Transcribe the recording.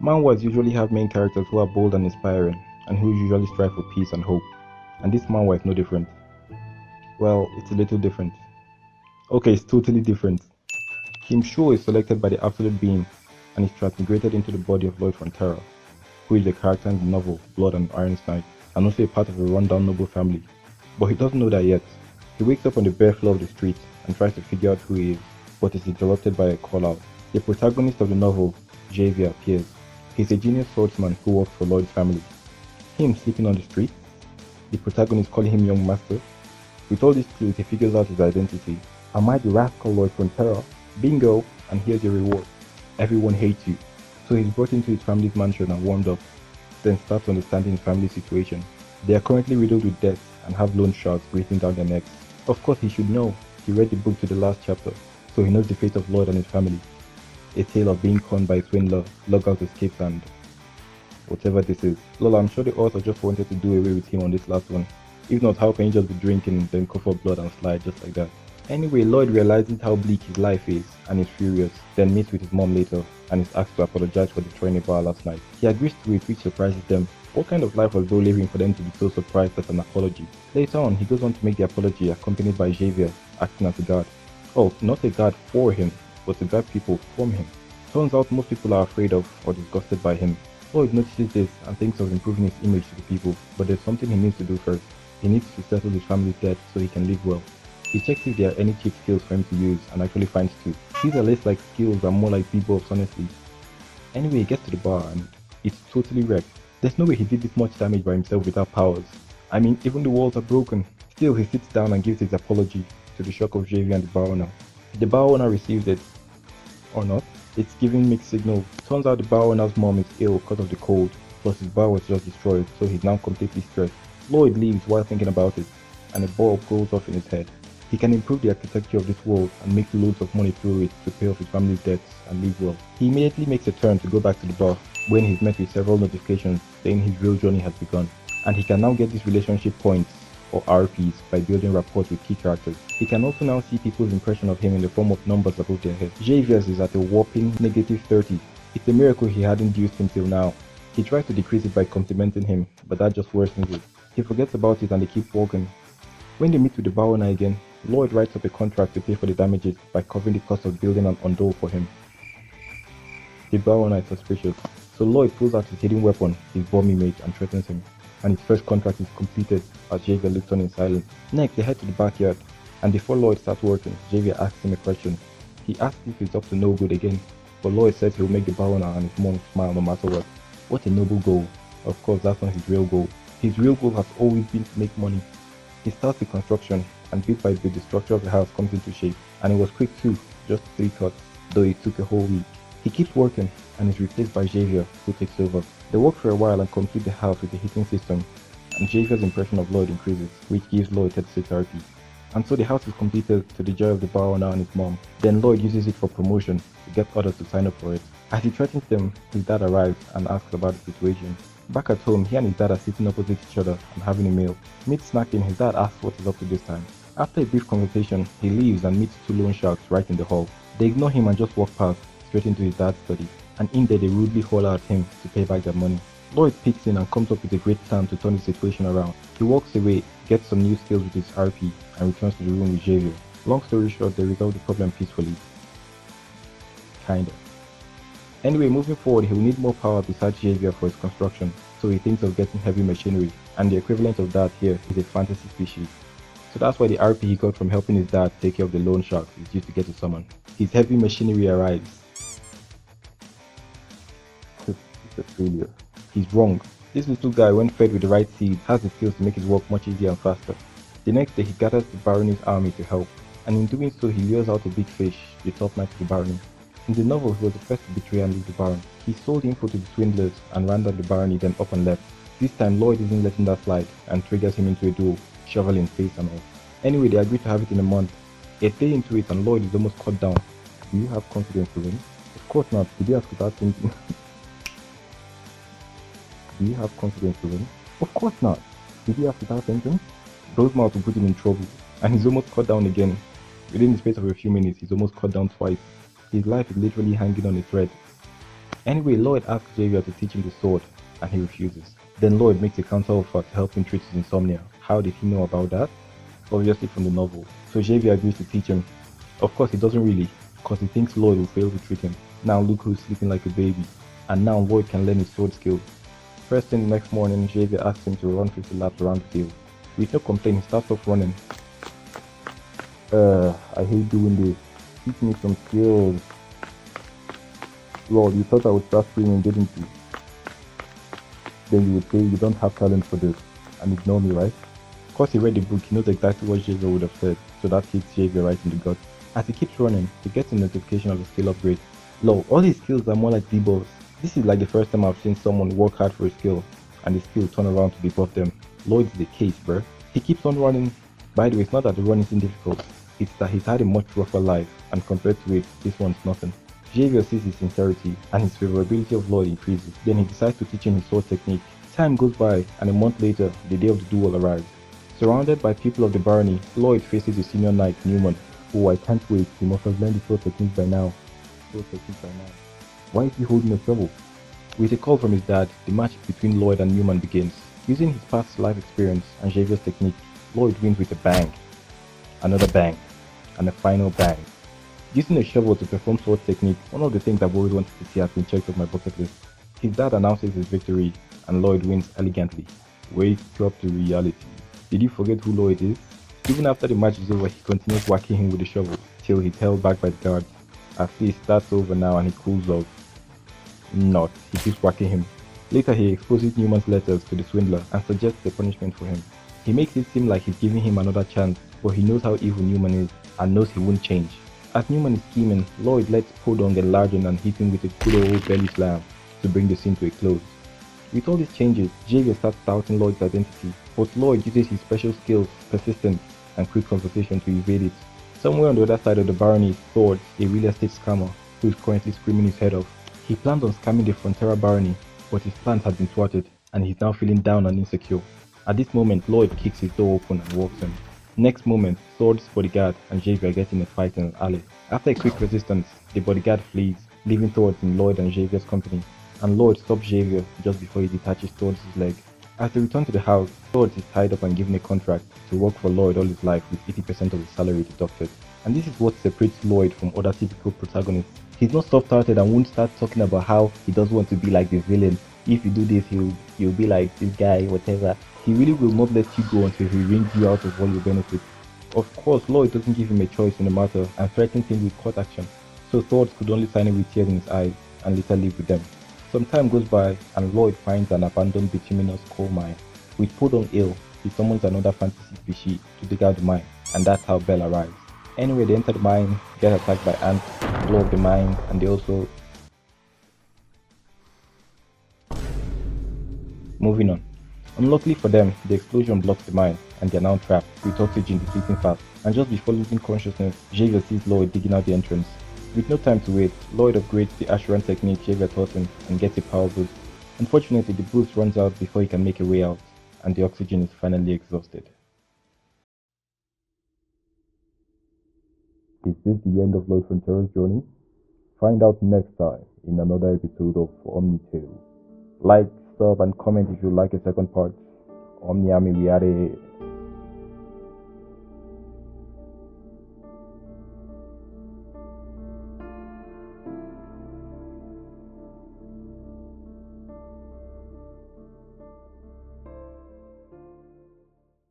Manhwas usually have main characters who are bold and inspiring, and who usually strive for peace and hope. And this manhwa is no different. Well, it's a little different. Okay, it's totally different. Kim Sho is selected by the Absolute Being and is transmigrated into the body of Lloyd Frontera, who is a character in the novel Blood and Iron Snake, and also a part of a rundown noble family. But he doesn't know that yet. He wakes up on the bare floor of the street and tries to figure out who he is, but is interrupted by a call-out. The protagonist of the novel, Javier, appears. He's a genius swordsman who works for Lloyd's family. Him sleeping on the street, the protagonist calling him young master. With all these clues, he figures out his identity. Am I the rascal Lloyd Frontera? Bingo! And here's your reward. Everyone hates you. So he's brought into his family's mansion and warmed up, then starts understanding his family's situation. They are currently riddled with debt and have loan sharks breathing down their necks. Of course he should know. He read the book to the last chapter, so he knows the fate of Lloyd and his family. A tale of being conned by his swindler, logout escapes and whatever this is. Lol, I'm sure the author just wanted to do away with him on this last one. If not, how can you just be drinking, then cough up blood and slide just like that? Anyway, Lloyd realizes how bleak his life is and is furious, then meets with his mom later and is asked to apologize for destroying a bar last night. He agrees to it, which surprises them. What kind of life was bro living for them to be so surprised at an apology? Later on, he goes on to make the apology accompanied by Javier acting as a guard. Oh, not a guard for him, but to guard people from him. Turns out most people are afraid of or disgusted by him. Lloyd notices this and thinks of improving his image to the people, but there's something he needs to do first. He needs to settle his family's debt so he can live well. He checks if there are any cheap skills for him to use and actually finds two. These are less like skills and more like bebop's, honestly. Anyway, he gets to the bar and it's totally wrecked. There's no way he did this much damage by himself without powers. I mean, even the walls are broken. Still, he sits down and gives his apology to the shock of Javier and the bar owner. The bar owner receives it, or not. It's giving mixed signals. Turns out the bar owner's mom is ill because of the cold, plus his bar was just destroyed, so he's now completely stressed. Lloyd leaves while thinking about it, and a bulb goes off in his head. He can improve the architecture of this world and make loads of money through it to pay off his family's debts and live well. He immediately makes a turn to go back to the bar when he's met with several notifications saying his real journey has begun, and he can now get these relationship points or RPs by building rapport with key characters. He can also now see people's impression of him in the form of numbers above their heads. Javier's is at a whopping -30. It's a miracle he hadn't used him till now. He tries to decrease it by complimenting him, but that just worsens it. He forgets about it and they keep walking. When they meet with the bar owner again, Lloyd writes up a contract to pay for the damages by covering the cost of building an undole for him. The bar owner is suspicious, so Lloyd pulls out his hidden weapon, his bomb image, and threatens him. And his first contract is completed as Javier looks on in silence. Next, they head to the backyard, and before Lloyd starts working, Javier asks him a question. He asks if he's up to no good again, but Lloyd says he'll make the bar owner and his mom smile no matter what. What a noble goal. Of course, that's not his real goal. His real goal has always been to make money. He starts the construction, and bit by bit the structure of the house comes into shape, and it was quick too, just 3 cuts, though it took a whole week. He keeps working and is replaced by Javier, who takes over. They work for a while and complete the house with a heating system, and Javier's impression of Lloyd increases, which gives Lloyd 36 RP. And so the house is completed to the joy of the bar owner and his mom. Then Lloyd uses it for promotion to get others to sign up for it. As he threatens them, his dad arrives and asks about the situation. Back at home, he and his dad are sitting opposite each other and having a meal. Mid-snacking, his dad asks what he's up to this time. After a brief conversation, he leaves and meets 2 loan sharks right in the hall. They ignore him and just walk past, straight into his dad's study, and in there they rudely holler at him to pay back their money. Lloyd peeks in and comes up with a great plan to turn the situation around. He walks away, gets some new skills with his RP, and returns to the room with Javier. Long story short, they resolve the problem peacefully. Kinda. Anyway, moving forward, he will need more power besides Javier for his construction, so he thinks of getting heavy machinery, and the equivalent of that here is a fantasy species. So that's why the RP he got from helping his dad take care of the loan sharks is used to get to summon. His heavy machinery arrives. It's a failure. He's wrong. This little guy, when fed with the right seeds, has the skills to make his work much easier and faster. The next day he gathers the Barony's army to help, and in doing so he lures out a big fish, the top knight of the Barony. In the novel, he was the first to betray and leave the Baron. He sold info to the swindlers and ran down the Barony, then up and left. This time Lloyd isn't letting that slide and triggers him into a duel, shovel in face and all. Anyway, they agree to have it in a month. A day into it and Lloyd is almost cut down. Do you have confidence to win? Of course not. Did you ask without thinking? Do you have confidence to win? Of course not. Did you ask without thinking? Those mouths will put him in trouble, and he's almost cut down again. Within the space of a few minutes, he's almost cut down twice. His life is literally hanging on a thread. Anyway, Lloyd asks Xavier to teach him the sword, and he refuses. Then Lloyd makes a counter offer to help him treat his insomnia. How did he know about that? Obviously from the novel. So Xavier agrees to teach him. Of course, he doesn't really, because he thinks Lloyd will fail to treat him. Now look who's sleeping like a baby, and now Lloyd can learn his sword skill. First thing the next morning, Xavier asks him to run 50 laps around the field. With no complaint, he starts off running. I hate doing this. Teach me some skills. Lord, you thought I would start screaming, didn't you? Then you would say you don't have talent for this, and ignore me, right? Of course, he read the book, he knows exactly what Xavier would have said, so that hits Xavier right in the gut. As he keeps running, he gets a notification of a skill upgrade. Lol, all his skills are more like debuffs. This is like the first time I've seen someone work hard for a skill, and the skill turn around to debuff them. Lloyd's the case, bruh. He keeps on running. By the way, it's not that the run isn't difficult, it's that he's had a much rougher life, and compared to it, this one's nothing. Xavier sees his sincerity, and his favorability of Lloyd increases. Then he decides to teach him his sword technique. Time goes by, and a month later, the day of the duel arrives. Surrounded by people of the barony, Lloyd faces the senior knight, Newman. Oh, I can't wait, he must have learned the sword technique by now. Why is he holding a shovel? With a call from his dad, the match between Lloyd and Newman begins. Using his past life experience and Xavier's technique, Lloyd wins with a bang, another bang, and a final bang. Using a shovel to perform sword technique, one of the things I've always wanted to see has been checked off my bucket list. His dad announces his victory, and Lloyd wins elegantly. Wake up to reality. Did you forget who Lloyd is? Even after the match is over, he continues whacking him with the shovel, till he's held back by the guards. At least that's over now and he cools off. Not, he keeps whacking him. Later he exposes Newman's letters to the swindler and suggests a punishment for him. He makes it seem like he's giving him another chance, but he knows how evil Newman is and knows he won't change. As Newman is scheming, Lloyd lets Podong enlarge him and hit him with a good old belly slam to bring the scene to a close. With all these changes, Xavier starts doubting Lloyd's identity, but Lloyd uses his special skills, persistence, and quick conversation to evade it. Somewhere on the other side of the barony is Swords, a real estate scammer who is currently screaming his head off. He planned on scamming the Frontera barony, but his plans had been thwarted, and he's now feeling down and insecure. At this moment, Lloyd kicks his door open and walks in. Next moment, Swords, bodyguard, and Xavier get in a fight in an alley. After a quick resistance, the bodyguard flees, leaving Swords in Lloyd and Xavier's company, and Lloyd stops Xavier just before he detaches Swords' leg. As they return to the house, Swords is tied up and given a contract to work for Lloyd all his life with 80% of his salary deducted. And this is what separates Lloyd from other typical protagonists. He's not soft-hearted and won't start talking about how he doesn't want to be like the villain. If you do this, he'll be like this guy, whatever. He really will not let you go until he wrings you out of all your benefits. Of course, Lloyd doesn't give him a choice in the matter and threatens him with court action, so Swords could only sign him with tears in his eyes and later leave with them. Some time goes by and Lloyd finds an abandoned bituminous coal mine. With Podong ill, he summons another fantasy species to dig out the mine, and that's how Belle arrives. Anyway, they enter the mine, get attacked by ants, blow up the mine, and they also... Moving on. Unluckily for them, the explosion blocks the mine, and they're now trapped, with oxygen depleting fast. And just before losing consciousness, Xavier sees Lloyd digging out the entrance. With no time to wait, Lloyd upgrades the Asheron technique Xavier taught him and gets a power boost. Unfortunately, the boost runs out before he can make a way out, and the oxygen is finally exhausted. Is this the end of Lloyd Frontera's journey? Find out next time in another episode of Omni Tale. Like, sub, and comment if you like a second part. Omni Ami, we are